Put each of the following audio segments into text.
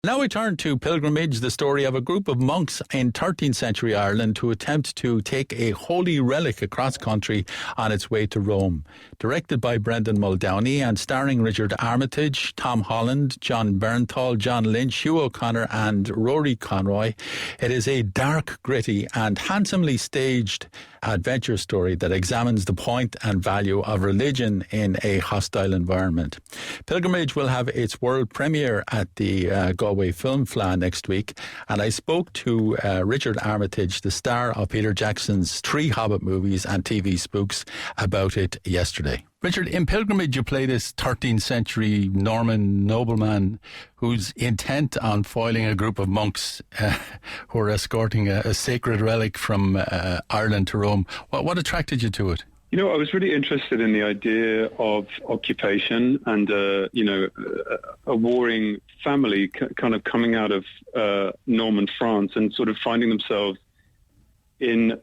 Now we turn to Pilgrimage, the story of a group of monks in 13th century Ireland who attempt to take a holy relic across country on its way to Rome. Directed by Brendan Muldowney and starring Richard Armitage, Tom Holland, John Bernthal, John Lynch, Hugh O'Connor and Rory Conroy, it is a dark, gritty and handsomely staged adventure story that examines the point and value of religion in a hostile environment. Pilgrimage will have its world premiere at the Galway Film Fleadh next week, and I spoke to Richard Armitage, the star of Peter Jackson's 3 Hobbit movies and TV spooks, about it yesterday. Richard, in Pilgrimage you play this 13th century Norman nobleman who's intent on foiling a group of monks who are escorting a sacred relic from Ireland to Rome. What attracted you to it? You know, I was really interested in the idea of occupation and, a warring family kind of coming out of Norman France and sort of finding themselves in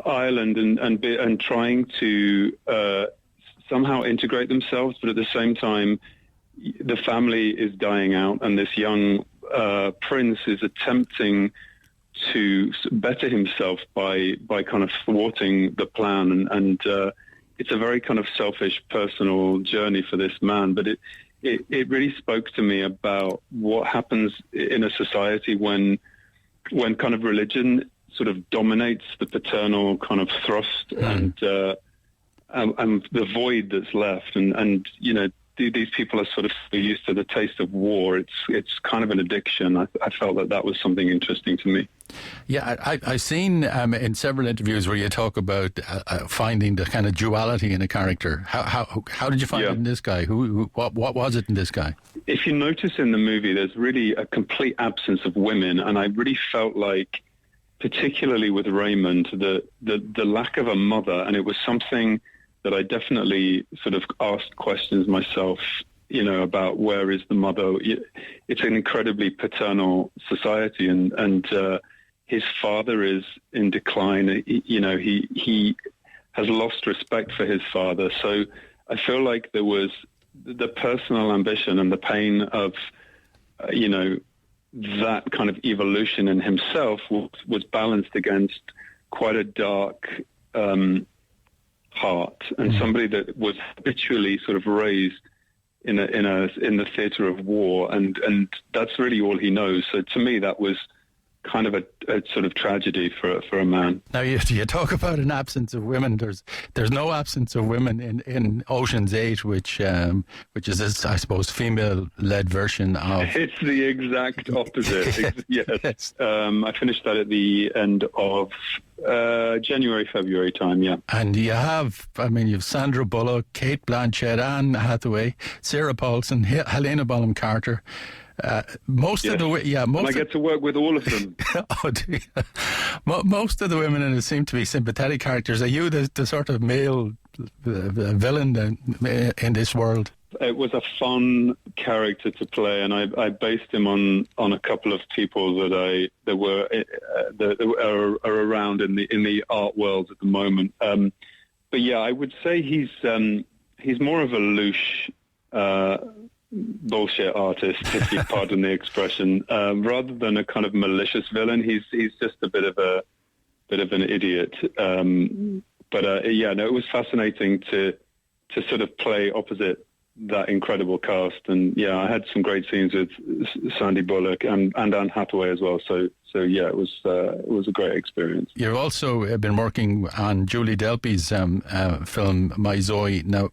Ireland and trying to somehow integrate themselves, but at the same time, the family is dying out, and this young prince is attempting to better himself by kind of thwarting the plan, and it's a very kind of selfish personal journey for this man, but it really spoke to me about what happens in a society when kind of religion sort of dominates the paternal kind of thrust and the void that's left, and you know, these people are sort of used to the taste of war. It's kind of an addiction. I felt that was something interesting to me. Yeah, I've seen in several interviews where you talk about finding the kind of duality in a character. How did you find it in this guy? What was it in this guy? If you notice in the movie, there's really a complete absence of women, and I really felt like, particularly with Raymond, the lack of a mother, and it was something that I definitely sort of asked questions myself, you know, about where is the mother. It's an incredibly paternal society, and his father is in decline. He has lost respect for his father. So I feel like there was the personal ambition and the pain of, that kind of evolution in himself was balanced against quite a dark heart, and somebody that was habitually sort of raised in the theatre of war, and that's really all he knows. So to me, that was kind of a sort of tragedy for a man. Now you talk about an absence of women. There's no absence of women in Ocean's 8, which is this, I suppose, female-led version of. It's the exact opposite. Yes. I finished that at the end of January, February time. Yeah. And you've Sandra Bullock, Kate Blanchett, Anne Hathaway, Sarah Paulson, Helena Bonham Carter. Most of the I get to work with all of them. Most of the women in it seem to be sympathetic characters. Are you the sort of male villain in this world? It was a fun character to play, and I based him on a couple of people that are around in the art world at the moment. But yeah, I would say he's more of a louche bullshit artist, if you pardon the expression, rather than a kind of malicious villain. He's just a bit of an idiot. It was fascinating to sort of play opposite that incredible cast, and I had some great scenes with Sandy Bullock and Anne Hathaway as well. So it was a great experience. You've also been working on Julie Delpy's film My Zoe. Now,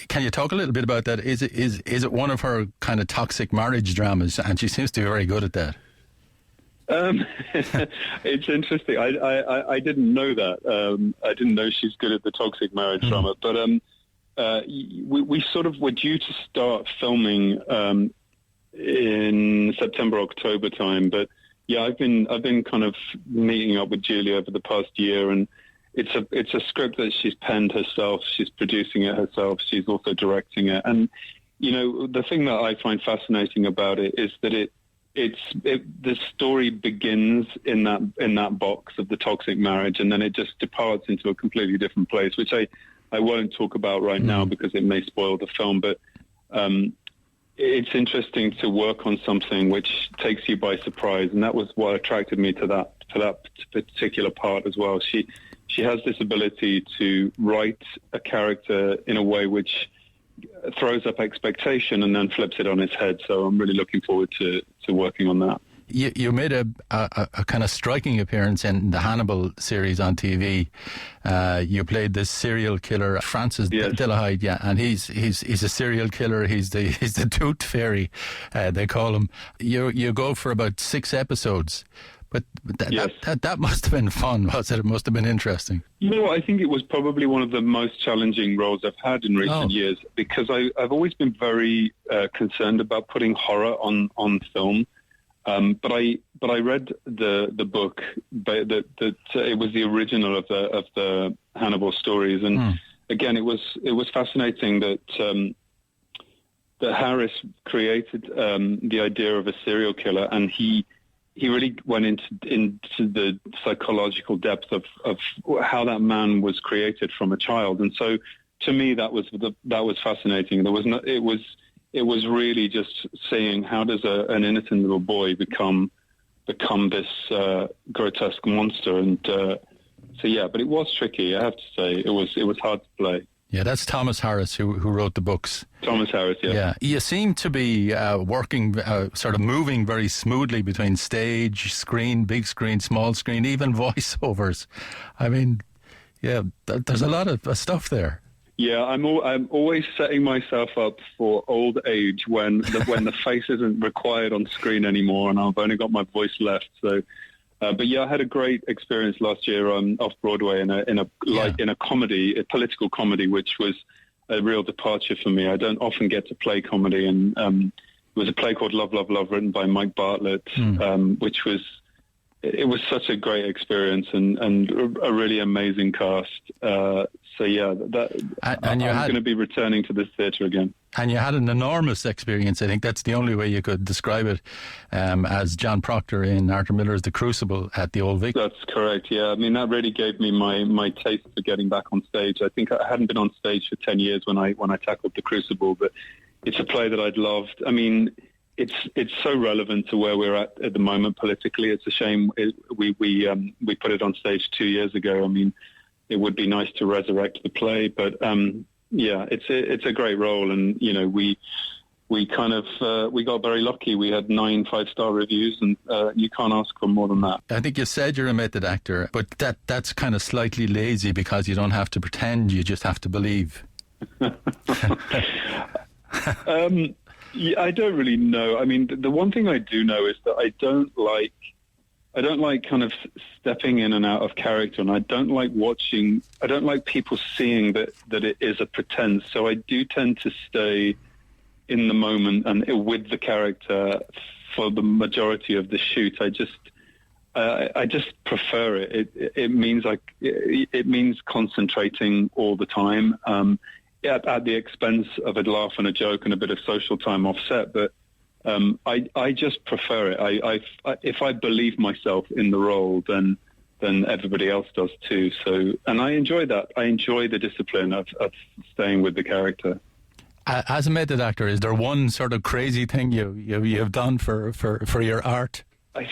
can you talk a little bit about that? Is it one of her kind of toxic marriage dramas? And she seems to be very good at that. It's interesting. I didn't know that. I didn't know she's good at the toxic marriage drama. But we sort of were due to start filming in September, October time. But I've been kind of meeting up with Julie over the past year, and it's a script that she's penned herself. She's producing it herself. She's also directing it. And the thing that I find fascinating about it is that the story begins in that box of the toxic marriage, and then it just departs into a completely different place, which I won't talk about right now because it may spoil the film. But it's interesting to work on something which takes you by surprise, and that was what attracted me to that particular part as well. She has this ability to write a character in a way which throws up expectation and then flips it on its head. So I'm really looking forward to working on that. You made a kind of striking appearance in the Hannibal series on TV. You played this serial killer, Francis Dillahide, and he's a serial killer. He's the tooth fairy, they call him. You go for about 6 episodes. But that must have been fun, was it? It must have been interesting. You know what? I think it was probably one of the most challenging roles I've had in recent years, because I've always been very concerned about putting horror on film. But I read the book, that it was the original of the Hannibal stories, and again, it was fascinating that Harris created the idea of a serial killer, and he really went into the psychological depth of how that man was created from a child. And so, to me, that was fascinating. It was really just seeing how does an innocent little boy become this grotesque monster. And but it was tricky. I have to say, it was hard to play. Yeah, that's Thomas Harris who wrote the books. Thomas Harris, yeah. Yeah, you seem to be working, sort of moving very smoothly between stage, screen, big screen, small screen, even voiceovers. I mean, yeah, there's a lot of stuff there. Yeah, I'm always setting myself up for old age when the face isn't required on screen anymore, and I've only got my voice left. So. But yeah, I had a great experience last year off Broadway in a comedy, a political comedy, which was a real departure for me. I don't often get to play comedy, and it was a play called Love, Love, Love, written by Mike Bartlett, which was such a great experience and a really amazing cast. I'm going to be returning to this theatre again. And you had an enormous experience. I think that's the only way you could describe it, as John Proctor in Arthur Miller's The Crucible at the Old Vic. That's correct, yeah. I mean, that really gave me my taste for getting back on stage. I think I hadn't been on stage for 10 years when I tackled The Crucible, but it's a play that I'd loved. I mean, it's so relevant to where we're at the moment politically. It's a shame we put it on stage 2 years ago. I mean, it would be nice to resurrect the play, but it's a great role, and you know we got very lucky. We had 9 5-star reviews, and you can't ask for more than that. I think you said you're a method actor, but that's kind of slightly lazy because you don't have to pretend; you just have to believe. I don't really know. I mean, the one thing I do know is that I don't like kind of stepping in and out of character, and I don't like people seeing that it is a pretense. So I do tend to stay in the moment and with the character for the majority of the shoot. I just prefer it. It means concentrating all the time, at the expense of a laugh and a joke and a bit of social time offset, but I just prefer it. If I believe myself in the role, then everybody else does too. So, and I enjoy that. I enjoy the discipline of staying with the character. As a method actor, is there one sort of crazy thing you've done for your art? I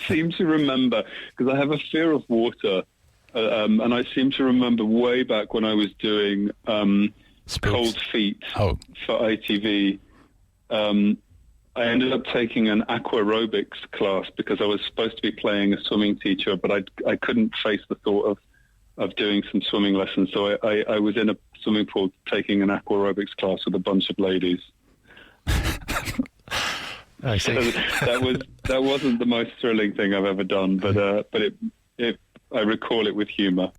seem to remember, because I have a fear of water, and I seem to remember way back when I was doing Cold Feet for ITV. I ended up taking an aquarobics class because I was supposed to be playing a swimming teacher, but I couldn't face the thought of doing some swimming lessons. So I was in a swimming pool taking an aquarobics class with a bunch of ladies. I see. So that wasn't the most thrilling thing I've ever done, but I recall it with humour.